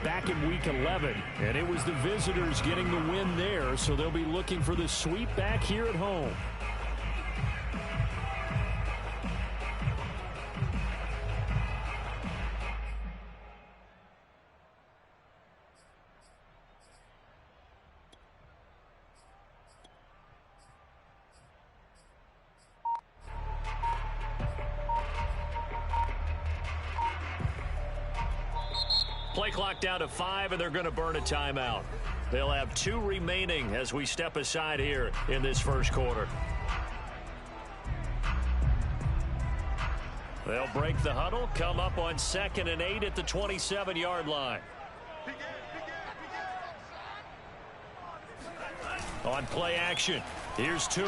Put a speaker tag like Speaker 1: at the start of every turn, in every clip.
Speaker 1: back in Week 11, and it was the visitors getting the win there, so they'll be looking for the sweep back here at home. Play clock down to 5, and they're going to burn a timeout. They'll have 2 remaining as we step aside here in this first quarter. They'll break the huddle, come up on 2nd and 8 at the 27-yard line. On play action, here's Tua.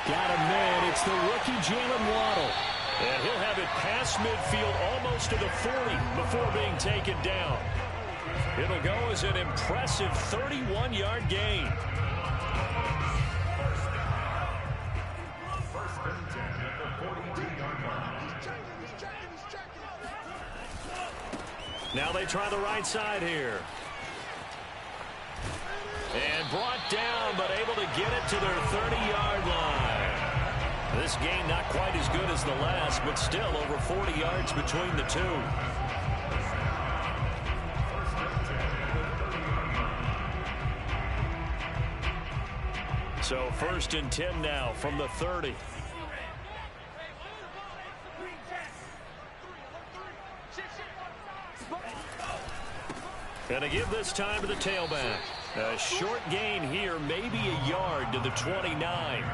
Speaker 1: Got a man. It's the rookie Jalen Waddle. And he'll have it past midfield almost to the 40 before being taken down. It'll go as an impressive 31-yard gain. Now they try the right side here. And brought down, but able to get it to their 30-yard line. This game not quite as good as the last, but still over 40 yards between the two. So 1st and 10 now from the 30. And to give this time to the tailback. A short gain here, maybe a yard to the 29.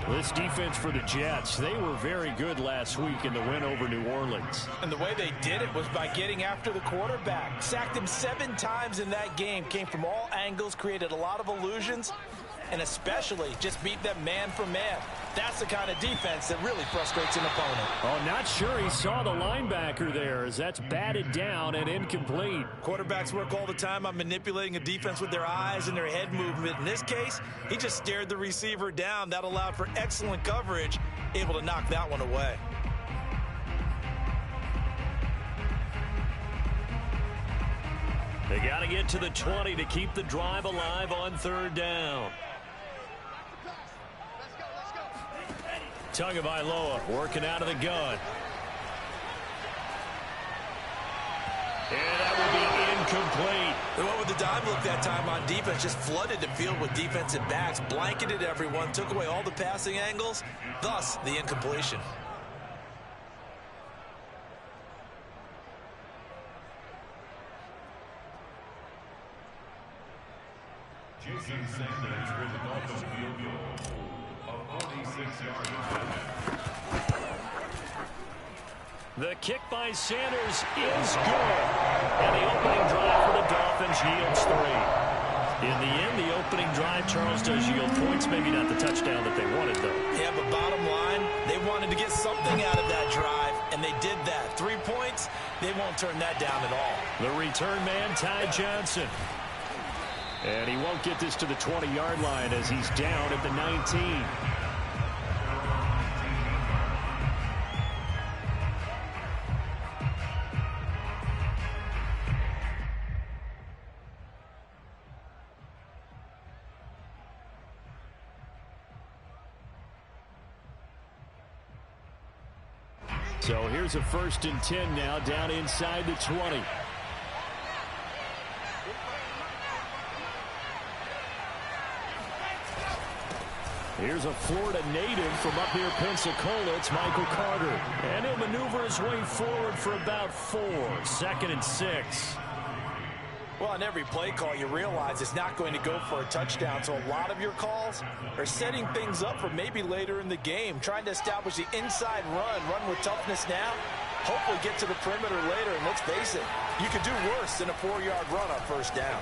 Speaker 1: This defense for the Jets, they were very good last week in the win over New Orleans.
Speaker 2: And the way they did it was by getting after the quarterback. Sacked him 7 times in that game. Came from all angles, created a lot of illusions, and especially just beat them man for man. That's the kind of defense that really frustrates an opponent.
Speaker 1: Oh, not sure he saw the linebacker there as that's batted down and incomplete.
Speaker 2: Quarterbacks work all the time on manipulating a defense with their eyes and their head movement. In this case, he just stared the receiver down. That allowed for excellent coverage, able to knock that one away.
Speaker 1: They got to get to the 20 to keep the drive alive on 3rd down. Tagovailoa working out of the gun. And that will be incomplete.
Speaker 2: They went with the dive look that time on defense. Just flooded the field with defensive backs. Blanketed everyone. Took away all the passing angles. Thus, the incompletion.
Speaker 3: Jason Sanders for the Dolphins field goal of 46 yards.
Speaker 1: The kick by Sanders is good. And the opening drive for the Dolphins yields 3. In the end, the opening drive, Charles, does yield points. Maybe not the touchdown that they wanted, though.
Speaker 2: Yeah, but bottom line, they wanted to get something out of that drive, and they did that. 3 points, they won't turn that down at all.
Speaker 1: The return man, Ty Johnson. And he won't get this to the 20-yard line as he's down at the 19. So here's a 1st and 10 now down inside the 20. Here's a Florida native from up near Pensacola. It's Michael Carter. And he'll maneuver his way forward for about 4. 2nd and 6.
Speaker 2: Well, on every play call, you realize it's not going to go for a touchdown. So a lot of your calls are setting things up for maybe later in the game. Trying to establish the inside run with toughness now. Hopefully get to the perimeter later. And let's face it, you could do worse than a 4-yard run on 1st down.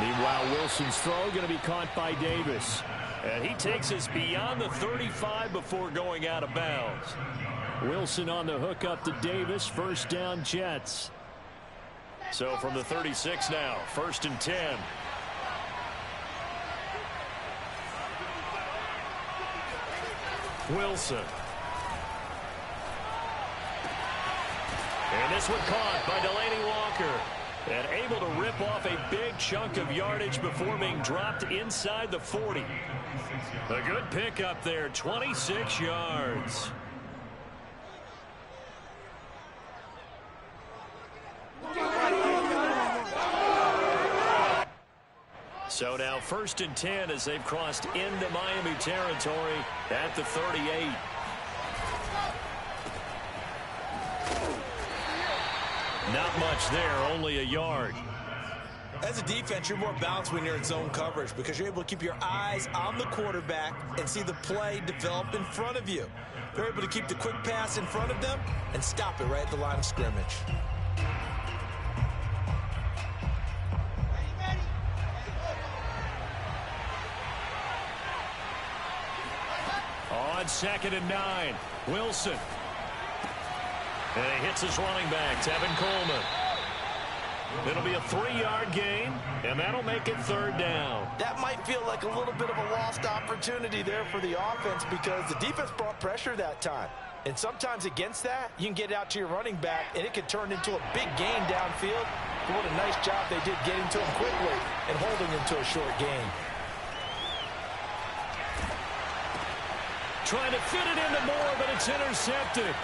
Speaker 1: Meanwhile, Wilson's throw going to be caught by Davis. And he takes us beyond the 35 before going out of bounds. Wilson on the hook up to Davis. 1st down, Jets. So from the 36 now, 1st and 10. Wilson. And this one caught by Delaney Walker. And able to rip off a big chunk of yardage before being dropped inside the 40. A good pickup there, 26 yards. So now 1st and 10 as they've crossed into Miami territory at the 38. Not much there, only a yard.
Speaker 2: As a defense, you're more balanced when you're in zone coverage because you're able to keep your eyes on the quarterback and see the play develop in front of you. They're able to keep the quick pass in front of them and stop it right at the line of scrimmage.
Speaker 1: On 2nd and 9, Wilson. And he hits his running back, Tevin Coleman. It'll be a 3-yard gain, and that'll make it 3rd down.
Speaker 2: That might feel like a little bit of a lost opportunity there for the offense because the defense brought pressure that time. And sometimes against that, you can get out to your running back, and it could turn into a big gain downfield. But what a nice job they did getting to him quickly and holding him to a short gain.
Speaker 1: Trying to fit it into Moore, but it's intercepted.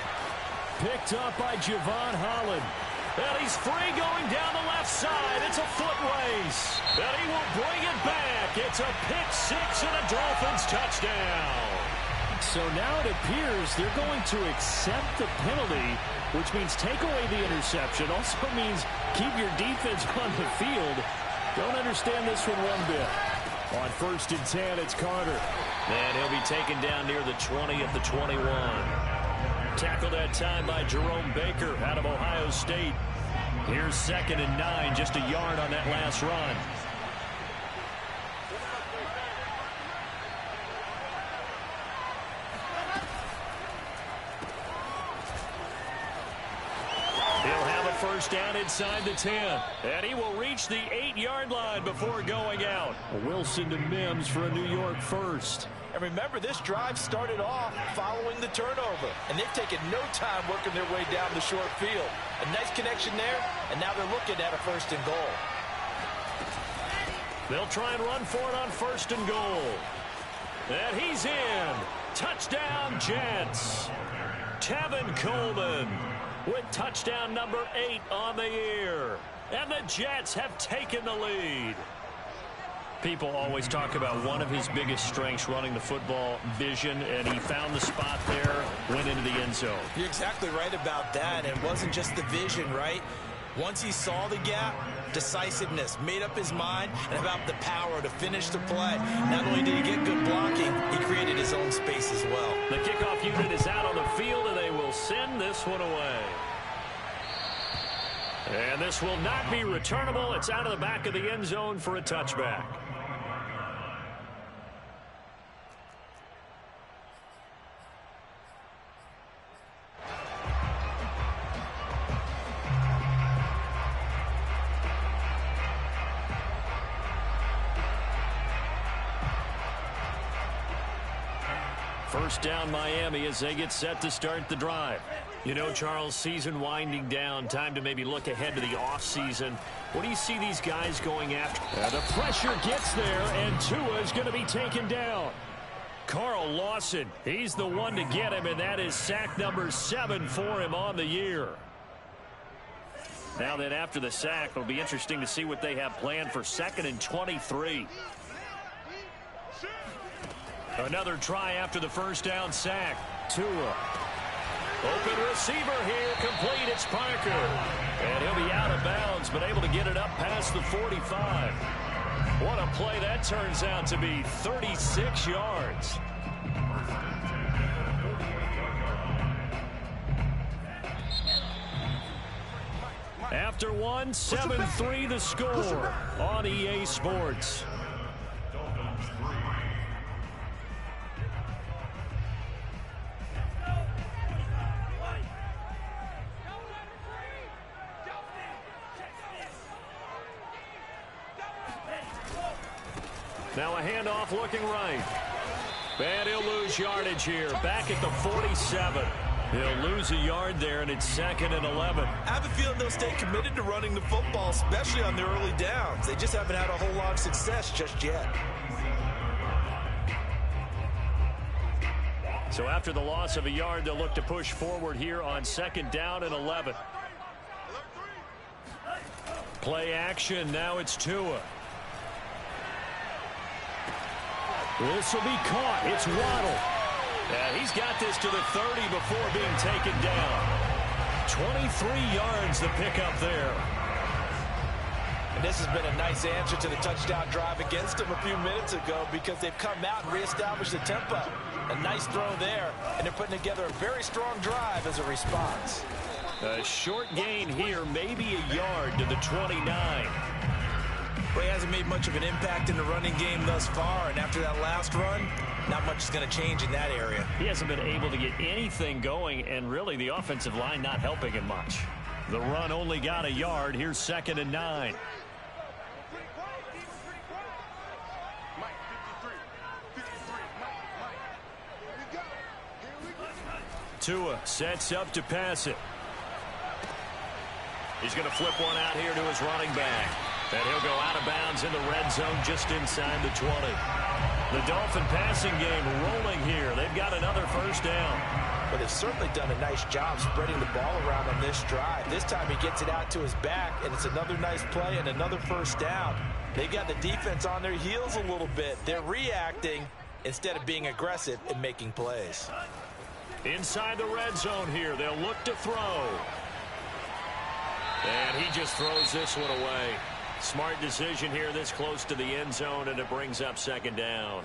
Speaker 1: Picked up by Javon Holland. And he's free going down the left side. It's a foot race. And he will bring it back. It's a pick six and a Dolphins touchdown. So now it appears they're going to accept the penalty, which means take away the interception. Also means keep your defense on the field. Don't understand this one bit. On 1st and 10, it's Carter. And he'll be taken down near the 20 at the 21. Tackled that time by Jerome Baker out of Ohio State. Here's 2nd and 9, just a yard on that last run. He'll have a 1st down inside the 10. And he will reach the 8-yard line before going out. Wilson to Mims for a New York 1st.
Speaker 2: And remember, this drive started off following the turnover. And they've taken no time working their way down the short field. A nice connection there, and now they're looking at a 1st and goal.
Speaker 1: They'll try and run for it on 1st and goal. And he's in. Touchdown, Jets. Tevin Coleman with touchdown number 8 on the year. And the Jets have taken the lead. People always talk about one of his biggest strengths running the football, vision, and he found the spot there, went into the end zone.
Speaker 2: You're exactly right about that. It wasn't just the vision, right? Once he saw the gap, decisiveness, made up his mind, and about the power to finish the play. Not only did he get good blocking, he created his own space as well.
Speaker 1: The kickoff unit is out on the field, and they will send this one away. And this will not be returnable. It's out of the back of the end zone for a touchback. First down, Miami, as they get set to start the drive. You know, Charles, season winding down, time to maybe look ahead to the offseason. What do you see these guys going after? The pressure gets there, and Tua is going to be taken down. Carl Lawson, he's the one to get him, and that is sack number 7 for him on the year. Now then, after the sack, it'll be interesting to see what they have planned for 2nd and 23. Another try after the 1st down sack. Tua. Open receiver here, complete, it's Parker. And he'll be out of bounds, but able to get it up past the 45. What a play that turns out to be, 36 yards. After one, 7-3 the score on EA Sports. Now a handoff looking right. And he'll lose yardage here. Back at the 47. He'll lose a yard there, and it's 2nd and 11.
Speaker 2: I have a feeling they'll stay committed to running the football, especially on their early downs. They just haven't had a whole lot of success just yet.
Speaker 1: So after the loss of a yard, they'll look to push forward here on 2nd down and 11. Play action. Now it's Tua. This will be caught. It's Waddle. Yeah, he's got this to the 30 before being taken down. 23 yards the pickup there.
Speaker 2: And this has been a nice answer to the touchdown drive against them a few minutes ago because they've come out and reestablished the tempo. A nice throw there, and they're putting together a very strong drive as a response.
Speaker 1: A short gain here, maybe a yard to the 29.
Speaker 2: Well, he hasn't made much of an impact in the running game thus far, and after that last run, not much is going to change in that area.
Speaker 1: He hasn't been able to get anything going, and really the offensive line not helping him much. The run only got a yard. Here's 2nd and 9. Tua sets up to pass it. He's going to flip one out here to his running back. And he'll go out of bounds in the red zone just inside the 20. The Dolphin passing game rolling here. They've got another first down.
Speaker 2: But they've certainly done a nice job spreading the ball around on this drive. This time he gets it out to his back, and it's another nice play and another first down. They've got the defense on their heels a little bit. They're reacting instead of being aggressive and making plays.
Speaker 1: Inside the red zone here, they'll look to throw. And he just throws this one away. Smart decision here this close to the end zone, and it brings up 2nd down.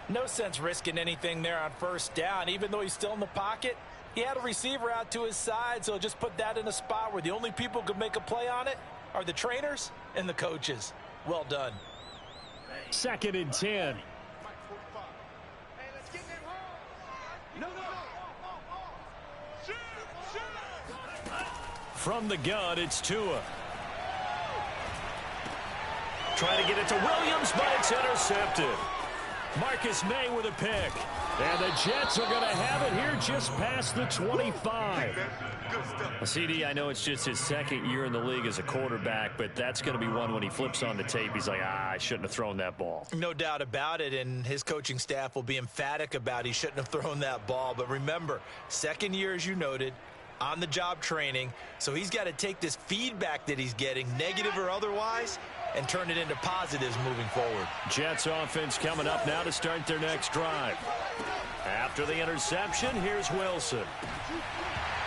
Speaker 2: No sense risking anything there on first down. Even though he's still in the pocket, he had a receiver out to his side, so just put that in a spot where the only people who can make a play on it are the trainers and the coaches. Well done.
Speaker 1: 2nd and 10. From the gun, it's Tua. Trying to get it to Williams, but it's intercepted. Marcus May with a pick. And the Jets are going to have it here just past the 25. CD, I know it's just his 2nd year in the league as a quarterback, but that's going to be one when he flips on the tape. He's like, I shouldn't have thrown that ball.
Speaker 2: No doubt about it, and his coaching staff will be emphatic about he shouldn't have thrown that ball. But remember, 2nd year, as you noted, on-the-job training, so he's got to take this feedback that he's getting, negative or otherwise, and turn it into positives moving forward.
Speaker 1: Jets offense coming up now to start their next drive. After the interception, here's Wilson.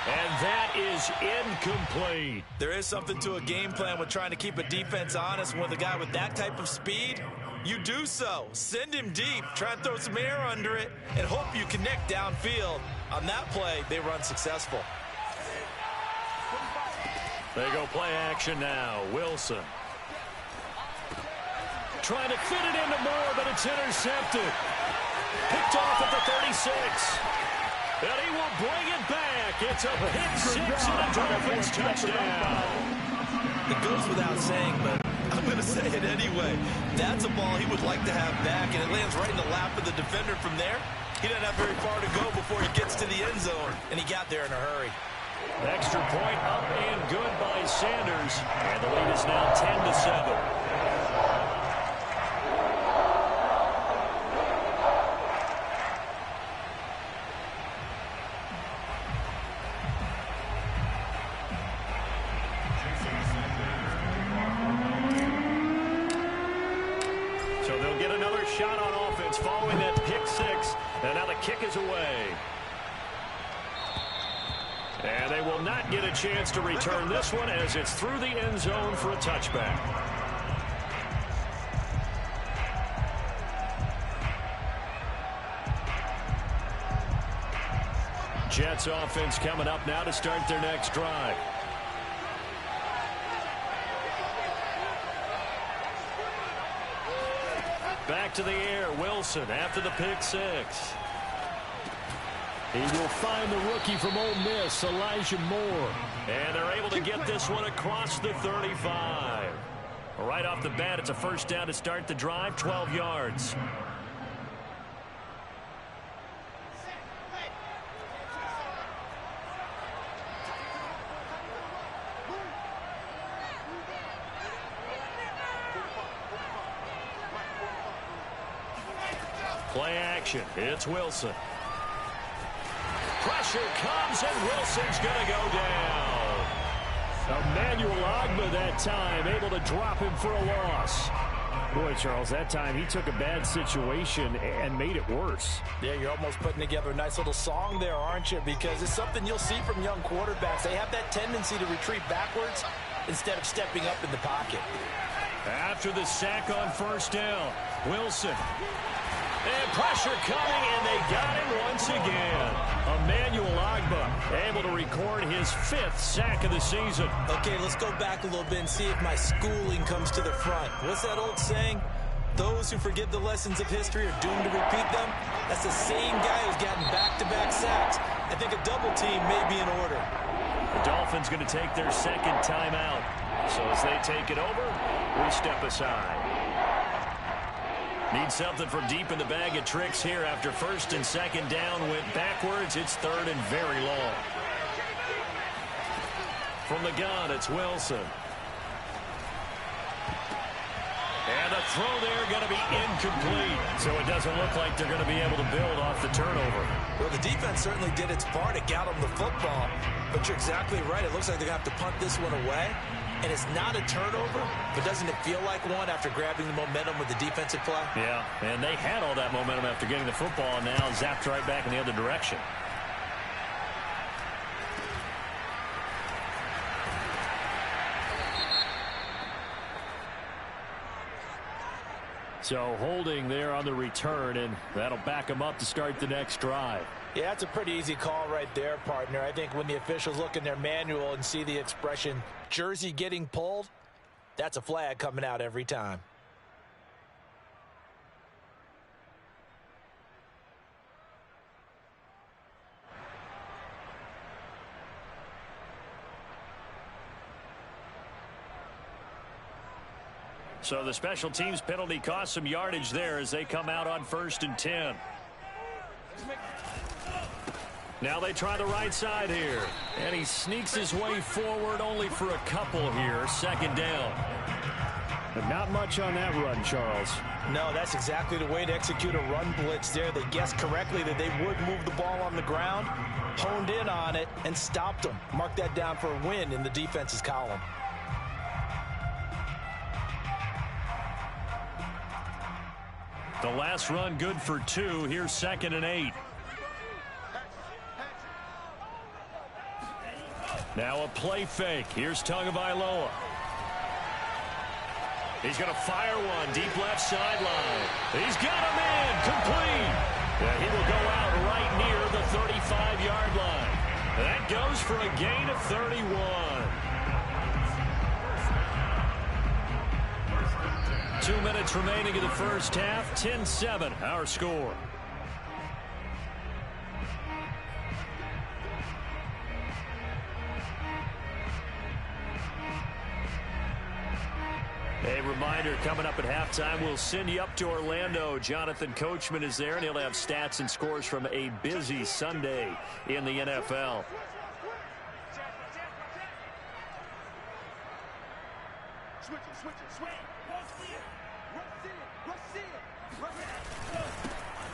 Speaker 1: And that is incomplete.
Speaker 2: There is something to a game plan with trying to keep a defense honest. With a guy with that type of speed, you do so. Send him deep, try and throw some air under it, and hope you connect downfield. On that play, they run successful.
Speaker 1: They go play action now. Wilson. Trying to fit it into Moore, but it's intercepted. Picked off at the 36. And he will bring it back. It's a pick six and a Dolphins touchdown.
Speaker 2: It goes without saying, but I'm going to say it anyway. That's a ball he would like to have back, and it lands right in the lap of the defender from there. He doesn't have very far to go before he gets to the end zone, and he got there in a hurry.
Speaker 1: Extra point up and good by Sanders. And the lead is now 10-7. So they'll get another shot on offense following that pick six. And now the kick is away. And they will not get a chance to return this one as it's through the end zone for a touchback. Jets offense coming up now to start their next drive. Back to the air, Wilson after the pick six. He will find the rookie from Ole Miss, Elijah Moore. And they're able to get this one across the 35. Right off the bat, it's a first down to start the drive, 12 yards. Play action. It's Wilson. Pressure comes, and Wilson's going to go down. Emmanuel Ogbah that time able to drop him for a loss. Boy, Charles, that time he took a bad situation and made it worse.
Speaker 2: Yeah, you're almost putting together a nice little song there, aren't you? Because it's something you'll see from young quarterbacks. They have that tendency to retreat backwards instead of stepping up in the pocket.
Speaker 1: After the sack on first down, Wilson. And pressure coming, and they got him once again. Emmanuel Ogbah able to record his 5th sack of the season.
Speaker 2: Okay, let's go back a little bit and see if my schooling comes to the front. What's that old saying? Those who forget the lessons of history are doomed to repeat them. That's the same guy who's gotten back-to-back sacks. I think a double team may be in order.
Speaker 1: The Dolphins going to take their second timeout. So as they take it over, we step aside. Need something from deep in the bag of tricks here after first and second down went backwards. It's third and very long. From the gun, it's Wilson. And the throw there going to be incomplete. So it doesn't look like they're going to be able to build off the turnover.
Speaker 2: Well, the defense certainly did its part. It got them the football. But you're exactly right. It looks like they're going to have to punt this one away. And it's not a turnover, but doesn't it feel like one after grabbing the momentum with the defensive play?
Speaker 1: Yeah, and they had all that momentum after getting the football, and now zapped right back in the other direction. So holding there on the return, and that'll back them up to start the next drive.
Speaker 2: Yeah, that's a pretty easy call right there, partner. I think when the officials look in their manual and see the expression jersey getting pulled, that's a flag coming out every time.
Speaker 1: So the special teams penalty cost some yardage there as they come out on 1st and 10. Now they try the right side here. And he sneaks his way forward only for a couple here. Second down.
Speaker 4: But not much on that run, Charles.
Speaker 2: No, that's exactly the way to execute a run blitz there. They guessed correctly that they would move the ball on the ground, honed in on it, and stopped them. Mark that down for a win in the defense's column.
Speaker 1: The last run good for 2. Here's 2nd and 8. Now a play fake. Here's Tagovailoa. He's going to fire one deep left sideline. He's got him in. Complete. He will go out right near the 35-yard line. That goes for a gain of 31. 2 minutes remaining in the first half. 10-7 our score. A reminder, coming up at halftime, we'll send you up to Orlando. Jonathan Coachman is there, and he'll have stats and scores from a busy Sunday in the NFL.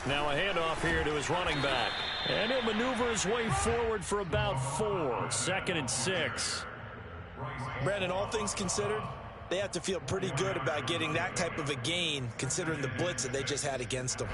Speaker 1: Now a handoff here to his running back. And he'll maneuver his way forward for about 4. 2nd and 6.
Speaker 2: Brandon, all things considered, they have to feel pretty good about getting that type of a gain, considering the blitz that they just had against them.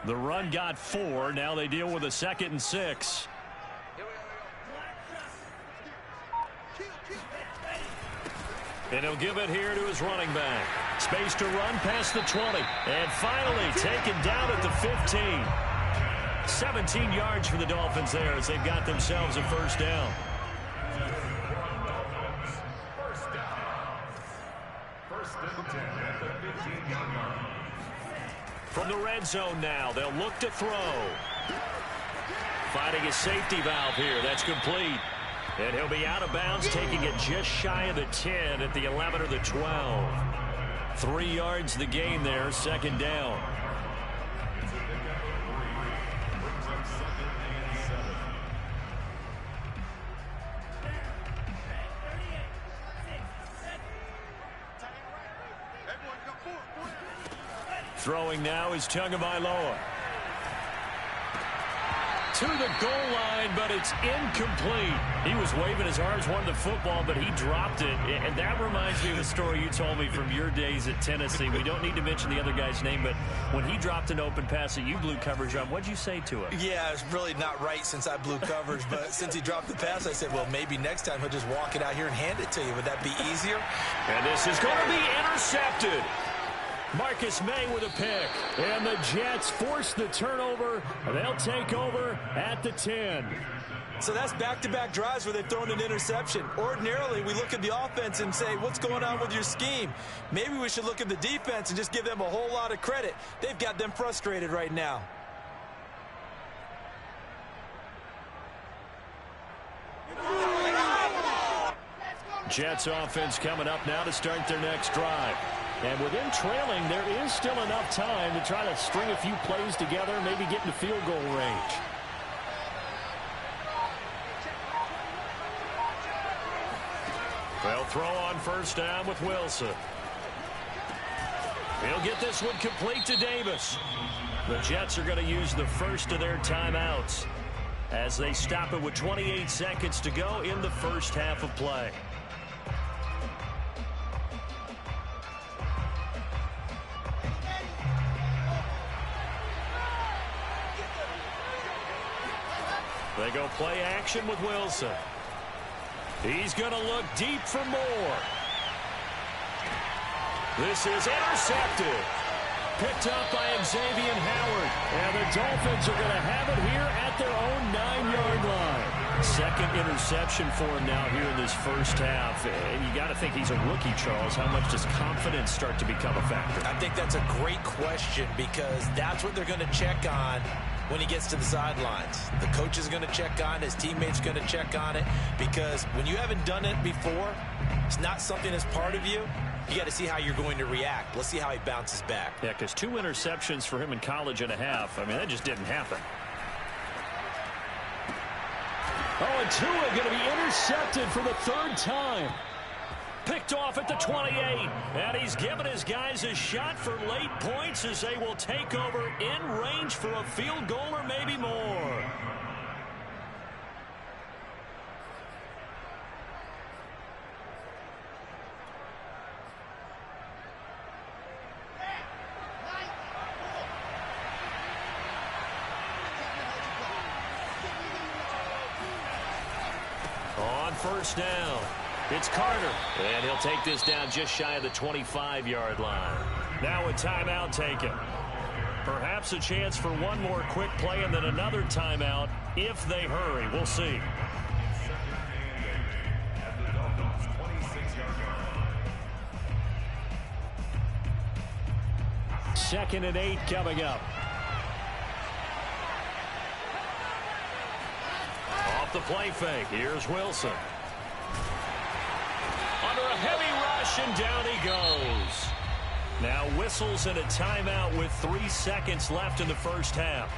Speaker 1: The run got 4. Now they deal with a 2nd and 6. And he'll give it here to his running back. Space to run past the 20. And finally taken down at the 15. 17 yards for the Dolphins there as they've got themselves a first down.
Speaker 3: First and 10 at the 15-yard line.
Speaker 1: From the red zone now, they'll look to throw. Finding a safety valve here. That's complete. And he'll be out of bounds, taking it just shy of the 10 at the 11 or the 12. 3 yards the gain there, second down. Throwing now is Tagovailoa. To the goal line, but it's incomplete. He was waving his arms, wanted the football, but he dropped it. And that reminds me of a story you told me from your days at Tennessee. We don't need to mention the other guy's name, but when he dropped an open pass that you blew coverage on, what'd you say to him?
Speaker 2: Yeah, it's really not right since I blew coverage, but since he dropped the pass, I said, well, maybe next time he'll just walk it out here and hand it to you. Would that be easier?
Speaker 1: And this is going to be intercepted. Marcus May with a pick. And the Jets force the turnover. They'll take over at the 10.
Speaker 2: So that's back-to-back drives where they've thrown an interception. Ordinarily, we look at the offense and say, what's going on with your scheme? Maybe we should look at the defense and just give them a whole lot of credit. They've got them frustrated right now.
Speaker 1: Jets offense coming up now to start their next drive. And with them trailing, there is still enough time to try to string a few plays together, maybe get into field goal range. They'll throw on first down with Wilson. He'll get this one complete to Davis. The Jets are going to use the first of their timeouts as they stop it with 28 seconds to go in the first half of play. They go play action with Wilson. He's going to look deep for more. This is intercepted. Picked up by Xavier Howard. And the Dolphins are going to have it here at their own 9-yard line. Second interception for him now here in this first half. And you got to think he's a rookie, Charles. How much does confidence start to become a factor?
Speaker 2: I think that's a great question because that's what they're going to check on when he gets to the sidelines. The coach is going to check on it. His teammates going to check on it because when you haven't done it before, it's not something that's part of you. You got to see how you're going to react. Let's see how he bounces back.
Speaker 1: Yeah, because 2 interceptions for him in college and a half. I mean, that just didn't happen. Oh, and Tua going to be intercepted for the 3rd time. Picked off at the 28. And he's given his guys a shot for late points as they will take over in range for a field goal or maybe more. On first down, it's Carter. And he'll take this down just shy of the 25-yard line. Now a timeout taken. Perhaps a chance for one more quick play and then another timeout if they hurry. We'll see. Second and 8 coming up. Off the play fake. Here's Wilson. Under a heavy rush, and down he goes. Now whistles and a timeout with 3 seconds left in the first half.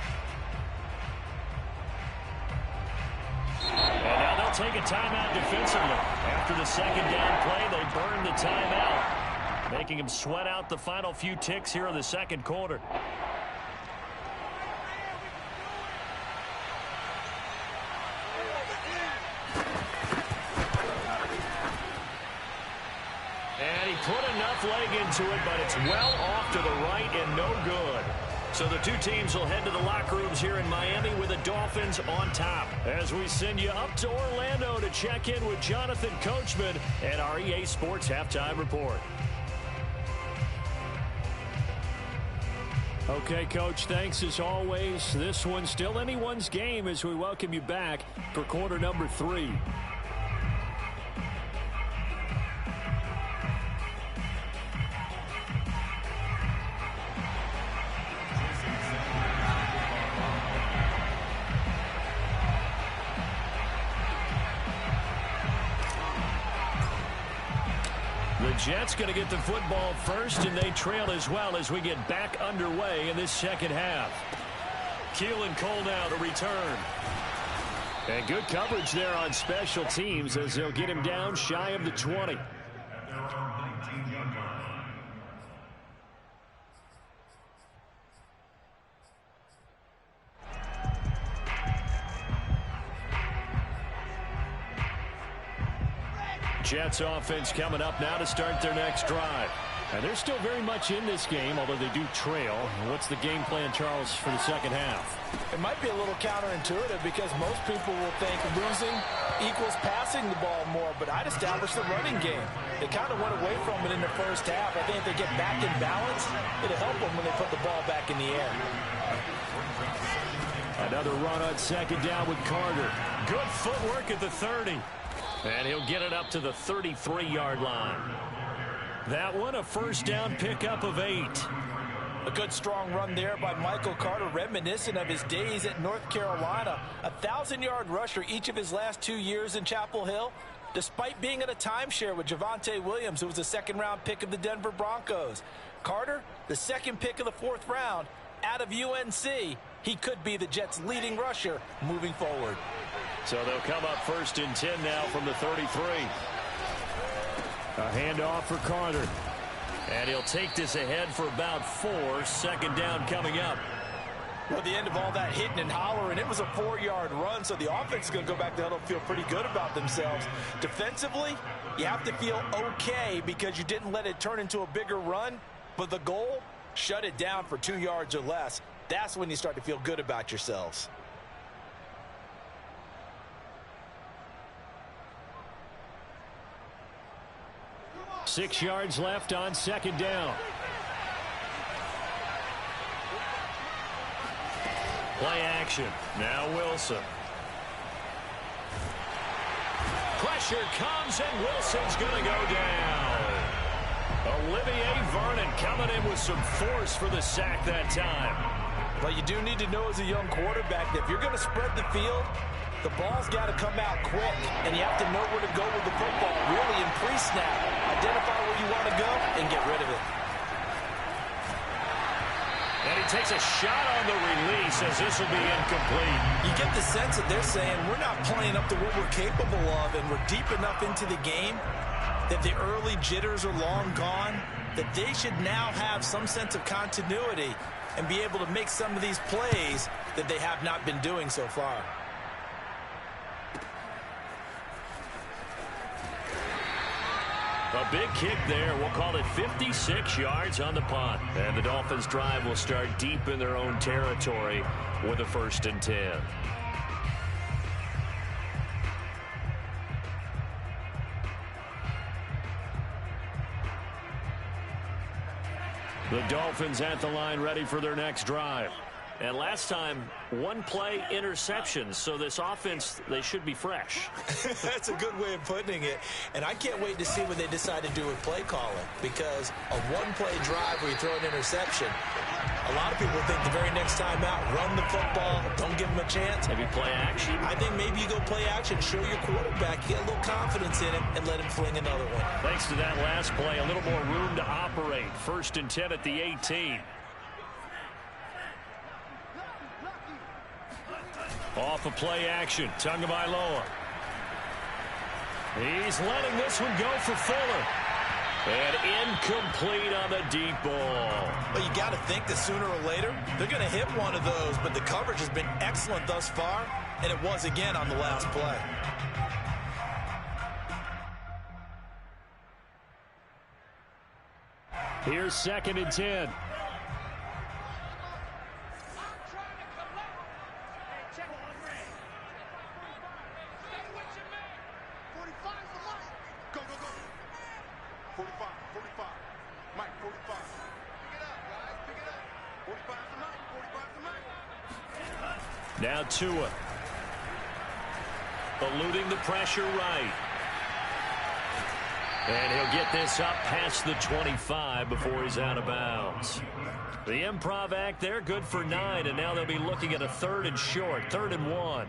Speaker 1: And now they'll take a timeout defensively. After the second down play, they burn the timeout, making him sweat out the final few ticks here in the second quarter. And he put enough leg into it, but it's well off to the right and no good. So the two teams will head to the locker rooms here in Miami with the Dolphins on top. As we send you up to Orlando to check in with Jonathan Coachman and our EA Sports Halftime Report. Okay, Coach, thanks as always. This one's still anyone's game as we welcome you back for quarter number 3. The Jets going to get the football first, and they trail as well as we get back underway in this second half. Keelan Cole now to return. And good coverage there on special teams as they'll get him down shy of the 20. Jets offense coming up now to start their next drive. And they're still very much in this game, although they do trail. What's the game plan, Charles, for the second half?
Speaker 2: It might be a little counterintuitive because most people will think losing equals passing the ball more, but I'd establish the running game. They kind of went away from it in the first half. I think if they get back in balance, it'll help them when they put the ball back in the air.
Speaker 1: Another run on second down with Carter. Good footwork at the 30. And he'll get it up to the 33-yard line. That one, a first down pickup of 8.
Speaker 2: A good strong run there by Michael Carter, reminiscent of his days at North Carolina. A 1,000-yard rusher each of his last 2 years in Chapel Hill, despite being in a timeshare with Javonte Williams, who was a second-round pick of the Denver Broncos. Carter, the second pick of the 4th round, out of UNC. He could be the Jets' leading rusher moving forward.
Speaker 1: So they'll come up first and 10 now from the 33. A handoff for Carter. And he'll take this ahead for about 4. Second down coming up.
Speaker 2: Well, at the end of all that hitting and hollering, it was a 4-yard run, so the offense is going to go back to huddle and feel pretty good about themselves. Defensively, you have to feel okay because you didn't let it turn into a bigger run, but the goal, shut it down for 2 yards or less. That's when you start to feel good about yourselves.
Speaker 1: Six yards left on second down. Play action. Now Wilson. Pressure comes, and Wilson's going to go down. Olivier Vernon coming in with some force for the sack that time.
Speaker 2: But you do need to know as a young quarterback that if you're going to spread the field, the ball's got to come out quick, and you have to know where to go with the football, really in pre-snap. Identify where you want to go and get rid of it.
Speaker 1: And he takes a shot on the release as this will be incomplete.
Speaker 2: You get the sense that they're saying we're not playing up to what we're capable of, and we're deep enough into the game that the early jitters are long gone, that they should now have some sense of continuity and be able to make some of these plays that they have not been doing so far.
Speaker 1: A big kick there. We'll call it 56 yards on the punt. And the Dolphins' drive will start deep in their own territory with a 1st and 10. The Dolphins at the line ready for their next drive. And last time, 1 play interceptions, so this offense, they should be fresh.
Speaker 2: That's a good way of putting it. And I can't wait to see what they decide to do with play calling, because a 1-play drive where you throw an interception, a lot of people think the very next time out, run the football, don't give them a chance.
Speaker 1: Maybe play action.
Speaker 2: I think maybe you go play action, show your quarterback, get a little confidence in him, and let him fling another one.
Speaker 1: Thanks to that last play, a little more room to operate. 1st and 10 at the 18. Off of play action, Tagovailoa. He's letting this one go for Fuller. And incomplete on the deep ball.
Speaker 2: Well, you got to think that sooner or later, they're going to hit one of those, but the coverage has been excellent thus far, and it was again on the last play.
Speaker 1: Here's 2nd and 10. Now Tua. Eluding the pressure right. And he'll get this up past the 25 before he's out of bounds. The improv act there, good for 9, and now they'll be looking at a 3rd and short, 3rd and 1.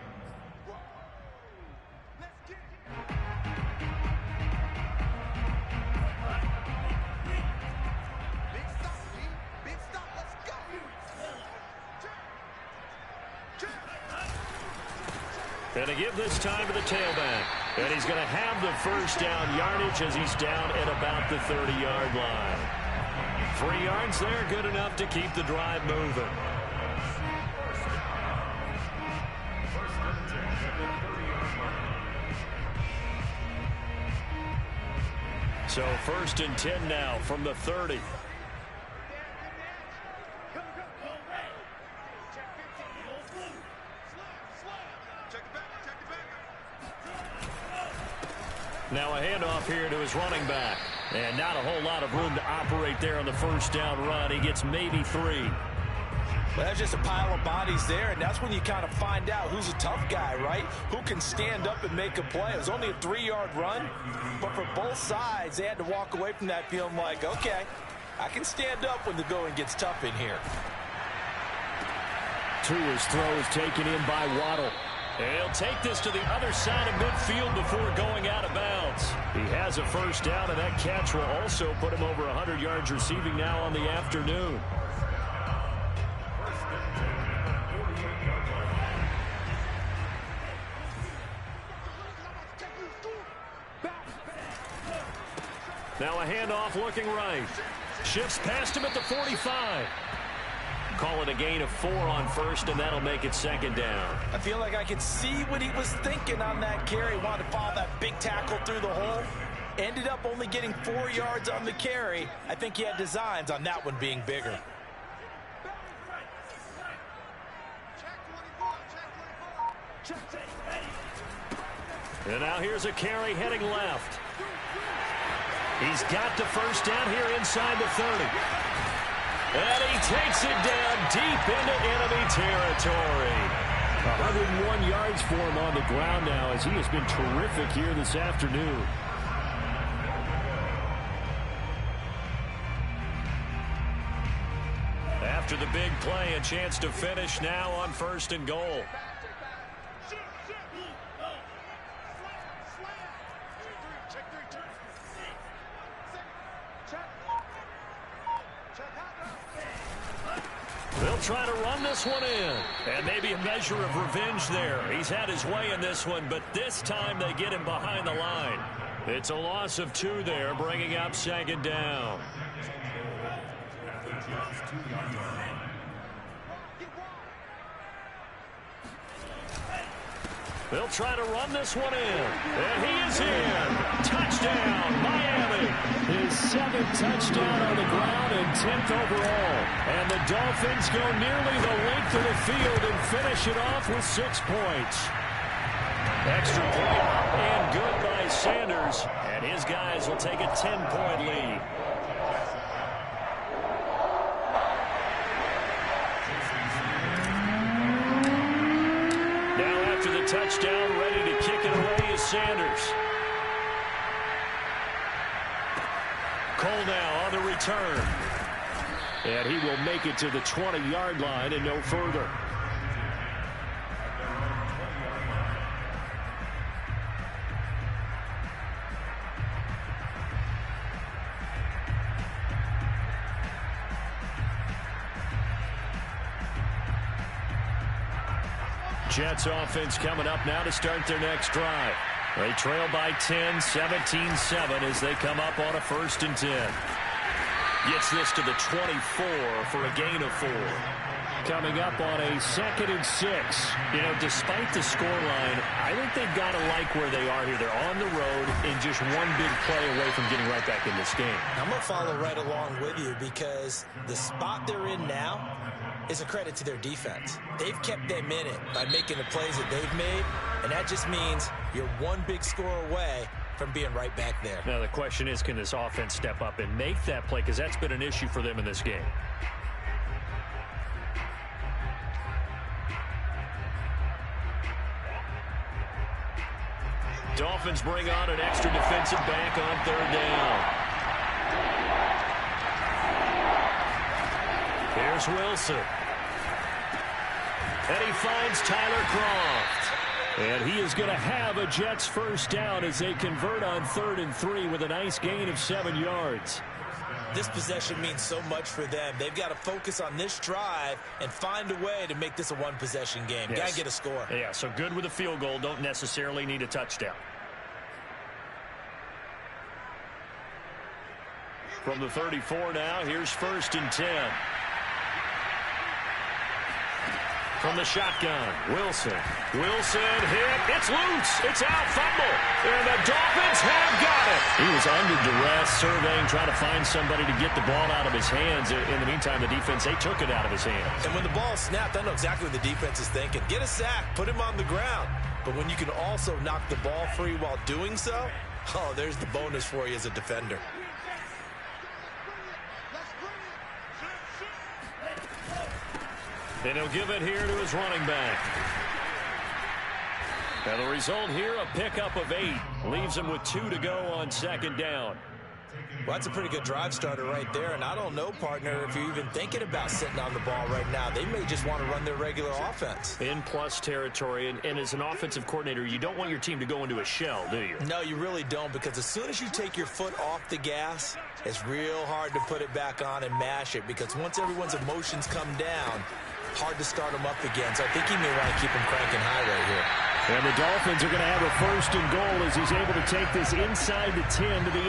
Speaker 1: And to give this time to the tailback. And he's going to have the first down yardage as he's down at about the 30-yard line. 3 yards there, good enough to keep the drive moving. So 1st and 10 now from the 30. Now a handoff here to his running back. And not a whole lot of room to operate there on the first down run. He gets maybe 3.
Speaker 2: Well, that's just a pile of bodies there, and that's when you kind of find out who's a tough guy, right? Who can stand up and make a play. It was only a 3-yard run, but for both sides, they had to walk away from that feeling like, okay, I can stand up when the going gets tough in here.
Speaker 1: Tua's throw is taken in by Waddle. And he'll take this to the other side of midfield before going out of bounds. He has a first down, and that catch will also put him over 100 yards receiving now on the afternoon. Now a handoff looking right. Shifts past him at the 45. Call it a gain of 4 on first, and that'll make it 2nd down.
Speaker 2: I feel like I could see what he was thinking on that carry. Wanted to follow that big tackle through the hole. Ended up only getting 4 yards on the carry. I think he had designs on that one being bigger.
Speaker 1: And now here's a carry heading left. He's got the first down here inside the 30. And he takes it down deep into enemy territory. 101 yards for him on the ground now as he has been terrific here this afternoon. After the big play, a chance to finish now on 1st and goal. They'll try to run this one in. And maybe a measure of revenge there. He's had his way in this one, but this time they get him behind the line. It's a loss of 2 there, bringing up 2nd down. They'll try to run this one in. And he is in. Touchdown, Miami. His 7th touchdown on the ground and 10th overall. And the Dolphins go nearly the length of the field and finish it off with 6 points. Extra point and good by Sanders. And his guys will take a 10-point lead. Touchdown, ready to kick it away is Sanders. Cole now on the return. And he will make it to the 20-yard line and no further. Jets offense coming up now to start their next drive. They trail by 10, 17-7 as they come up on a 1st and 10. Gets this to the 24 for a gain of 4. Coming up on a 2nd and 6. You know, despite the scoreline, I think they've got to like where they are here. They're on the road and just one big play away from getting right back in this game.
Speaker 2: I'm going to follow right along with you because the spot they're in now is a credit to their defense. They've kept them in it by making the plays that they've made, and that just means you're one big score away from being right back there.
Speaker 1: Now the question is, can this offense step up and make that play? Because that's been an issue for them in this game. Dolphins bring on an extra defensive back on 3rd down. Here's Wilson. And he finds Tyler Kroft. And he is going to have a Jets first down as they convert on 3rd and 3 with a nice gain of 7 yards.
Speaker 2: This possession means so much for them. They've got to focus on this drive and find a way to make this a one-possession game.
Speaker 1: Yes.
Speaker 2: Got to get a score.
Speaker 1: Yeah, so good with a field goal. Don't necessarily need a touchdown. From the 34 now, here's 1st and 10. From the shotgun, Wilson. Wilson hit. It's loose. It's out. Fumble. And the Dolphins have got it. He was under duress, surveying, trying to find somebody to get the ball out of his hands. In the meantime, the defense, they took it out of his hands.
Speaker 2: And when the ball snapped, I know exactly what the defense is thinking. Get a sack. Put him on the ground. But when you can also knock the ball free while doing so, oh, there's the bonus for you as a defender.
Speaker 1: And he'll give it here to his running back. And the result here, a pickup of 8. Leaves him with 2 to go on 2nd down.
Speaker 2: Well, that's a pretty good drive starter right there. And I don't know, partner, if you're even thinking about sitting on the ball right now. They may just want to run their regular offense.
Speaker 1: In plus territory. And as an offensive coordinator, you don't want your team to go into a shell, do you?
Speaker 2: No, you really don't, because as soon as you take your foot off the gas, it's real hard to put it back on and mash it, because once everyone's emotions come down, hard to start them up again. So I think he may want to keep them cranking high right here.
Speaker 1: And the Dolphins are going to have a 1st and goal as he's able to take this inside the 10 to the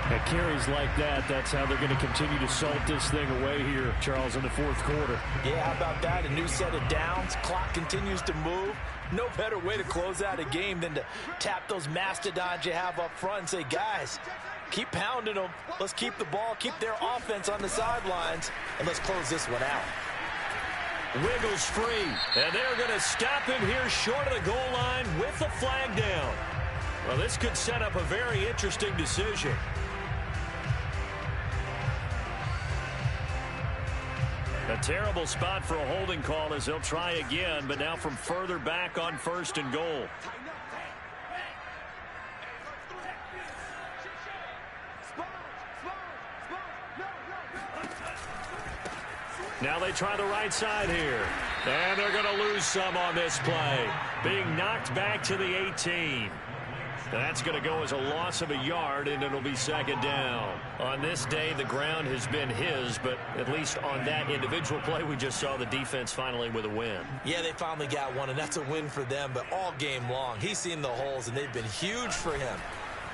Speaker 1: 8. At carries like that, that's how they're going to continue to salt this thing away here, Charles, in the 4th quarter.
Speaker 2: Yeah, how about that? A new set of downs. Clock continues to move. No better way to close out a game than to tap those mastodons you have up front and say, guys, keep pounding them. Let's keep the ball, keep their offense on the sidelines, and let's close this one out.
Speaker 1: Wiggles free, and they're going to stop him here short of the goal line with the flag down. Well, this could set up a very interesting decision. A terrible spot for a holding call as they'll try again, but now from further back on 1st and goal. Now they try the right side here. And they're going to lose some on this play. Being knocked back to the 18. That's going to go as a loss of a yard, and it'll be 2nd down. On this day, the ground has been his, but at least on that individual play, we just saw the defense finally with a win.
Speaker 2: Yeah, they finally got one, and that's a win for them, but all game long, he's seen the holes, and they've been huge for him.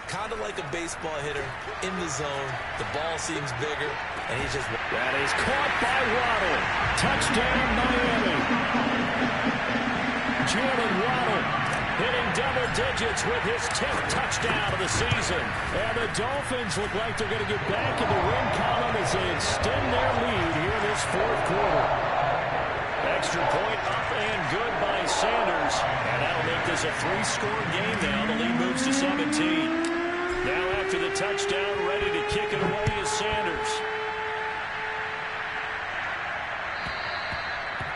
Speaker 2: Kind of like a baseball hitter in the zone. The ball seems bigger, and he's just...
Speaker 1: That is caught by Waddle. Touchdown, Miami. Jalen Waddle hitting double digits with his 10th touchdown of the season. And the Dolphins look like they're going to get back in the win column as they extend their lead here in this 4th quarter. Extra point up and good by Sanders. And that'll make this a 3-score game now. The lead moves to 17. Now after the touchdown, ready to kick it away is Sanders.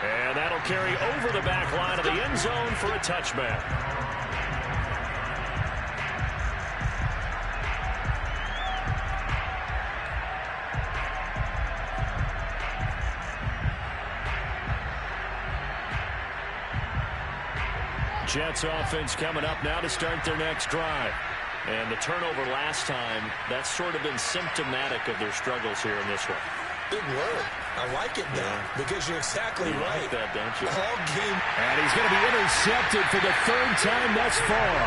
Speaker 1: And that'll carry over the back line of the end zone for a touchback. Jets offense coming up now to start their next drive. And the turnover last time, that's sort of been symptomatic of their struggles here in this one.
Speaker 2: Big word. I like it now, because you're exactly right.
Speaker 1: Like that, don't you?
Speaker 2: All game.
Speaker 1: And he's going to be intercepted for the 3rd time thus far.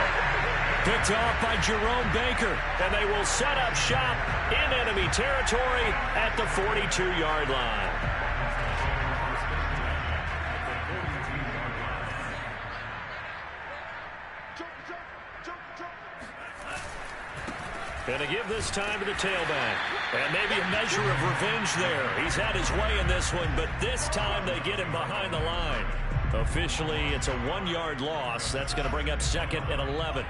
Speaker 1: Picked off by Jerome Baker. And they will set up shop in enemy territory at the 42-yard line. Going to give this time to the tailback. And maybe a measure of revenge there. He's had his way in this one, but this time they get him behind the line. Officially, it's a 1-yard loss. That's going to bring up 2nd and 11.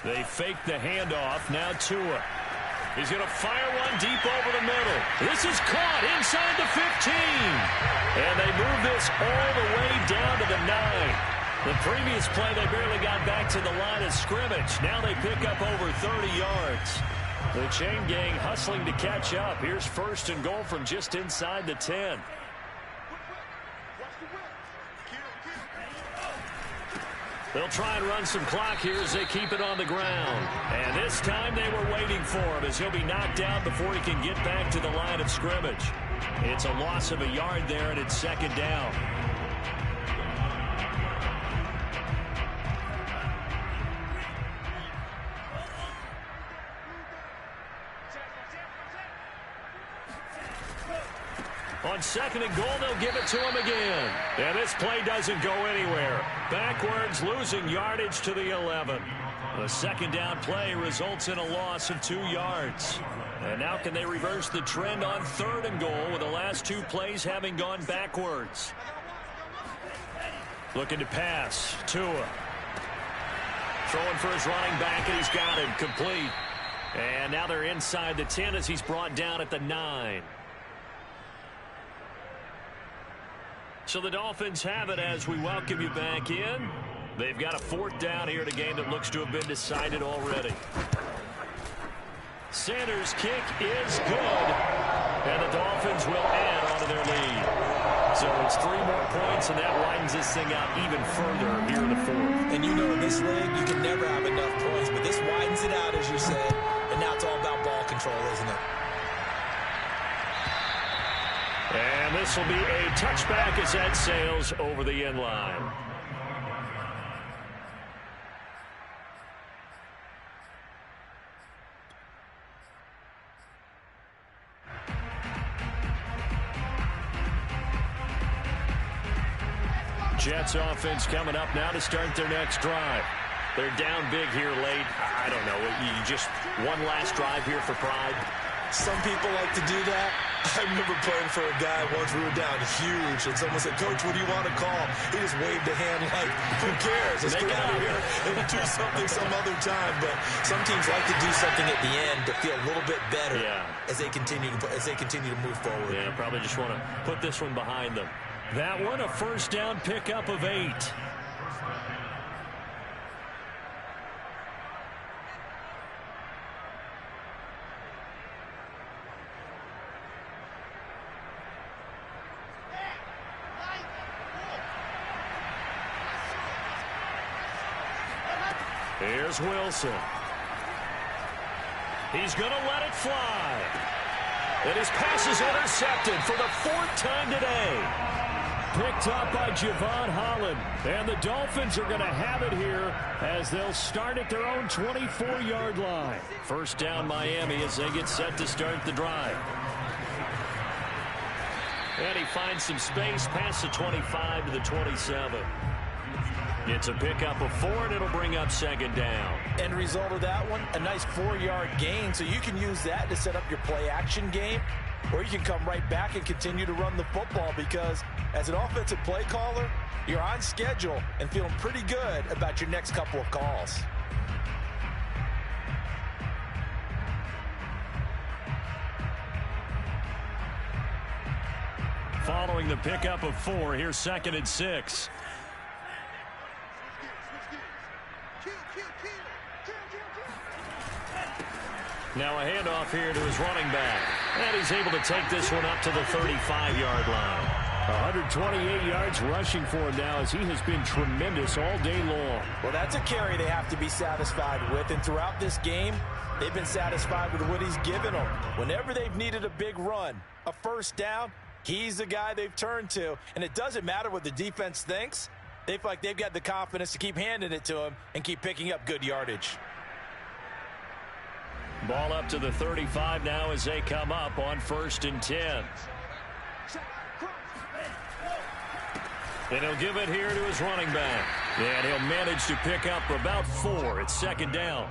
Speaker 1: They fake the handoff. Now Tua. He's going to fire one deep over the middle. This is caught inside the 15. And they move this all the way down to the 9. The previous play, they barely got back to the line of scrimmage. Now they pick up over 30 yards. The chain gang hustling to catch up. Here's 1st and goal from just inside the 10. They'll try and run some clock here as they keep it on the ground. And this time they were waiting for him as he'll be knocked down before he can get back to the line of scrimmage. It's a loss of a yard there, and it's 2nd down. On 2nd and goal, they'll give it to him again. And this play doesn't go anywhere. Backwards, losing yardage to the 11. The 2nd down play results in a loss of 2 yards. And now can they reverse the trend on 3rd and goal with the last 2 plays having gone backwards? Looking to pass. Tua. Throwing for his running back, and he's got him complete. And now they're inside the 10 as he's brought down at the 9. So the Dolphins have it as we welcome you back in. They've got a 4th down here in a game that looks to have been decided already. Sanders' kick is good, and the Dolphins will add on to their lead. So it's 3 more points, and that widens this thing out even further here in the 4th.
Speaker 2: And you know in this league, you can never have enough points, but this widens it out, as you said, and now it's all about ball control, isn't it?
Speaker 1: And this will be a touchback as that sails over the end line. Jets offense coming up now to start their next drive. They're down big here late. I don't know. You just one last drive here for pride.
Speaker 2: Some people like to do that. I remember playing for a guy once. We were down huge, and someone said, "Coach, what do you want to call?" He just waved a hand like, "Who cares? Let's get out of here and do something some other time." But some teams like to do something at the end to feel a little bit better as they continue to move forward.
Speaker 1: Yeah, probably just want to put this one behind them. That one, a 1st down pickup of 8. Here's Wilson. He's going to let it fly. And his pass is intercepted for the 4th time today. Picked up by Javon Holland. And the Dolphins are going to have it here as they'll start at their own 24-yard line. 1st down Miami as they get set to start the drive. And he finds some space past the 25 to the 27. It's a pickup of 4, and it'll bring up 2nd down.
Speaker 2: End result of that one, a nice 4-yard gain, so you can use that to set up your play-action game, or you can come right back and continue to run the football because as an offensive play caller, you're on schedule and feeling pretty good about your next couple of calls.
Speaker 1: Following the pickup of 4, here's 2nd and 6. Now a handoff here to his running back. And he's able to take this one up to the 35-yard line. 128 yards rushing for him now as he has been tremendous all day long.
Speaker 2: Well, that's a carry they have to be satisfied with. And throughout this game, they've been satisfied with what he's given them. Whenever they've needed a big run, a 1st down, he's the guy they've turned to. And it doesn't matter what the defense thinks. They feel like they've got the confidence to keep handing it to him and keep picking up good yardage.
Speaker 1: Ball up to the 35 now as they come up on 1st and 10. And he'll give it here to his running back. And he'll manage to pick up about 4. It's 2nd down.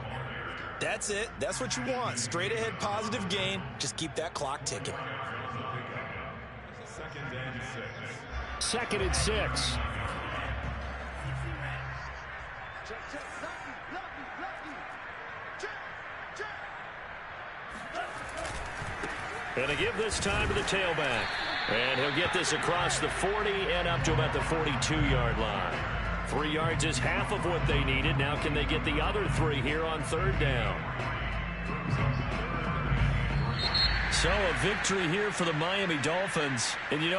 Speaker 2: That's it. That's what you want. Straight ahead positive gain. Just keep that clock ticking.
Speaker 1: 2nd and 6. And a give this time to the tailback. And he'll get this across the 40 and up to about the 42-yard line. 3 yards is half of what they needed. Now can they get the other 3 here on 3rd down? So a victory here for the Miami Dolphins. And you know,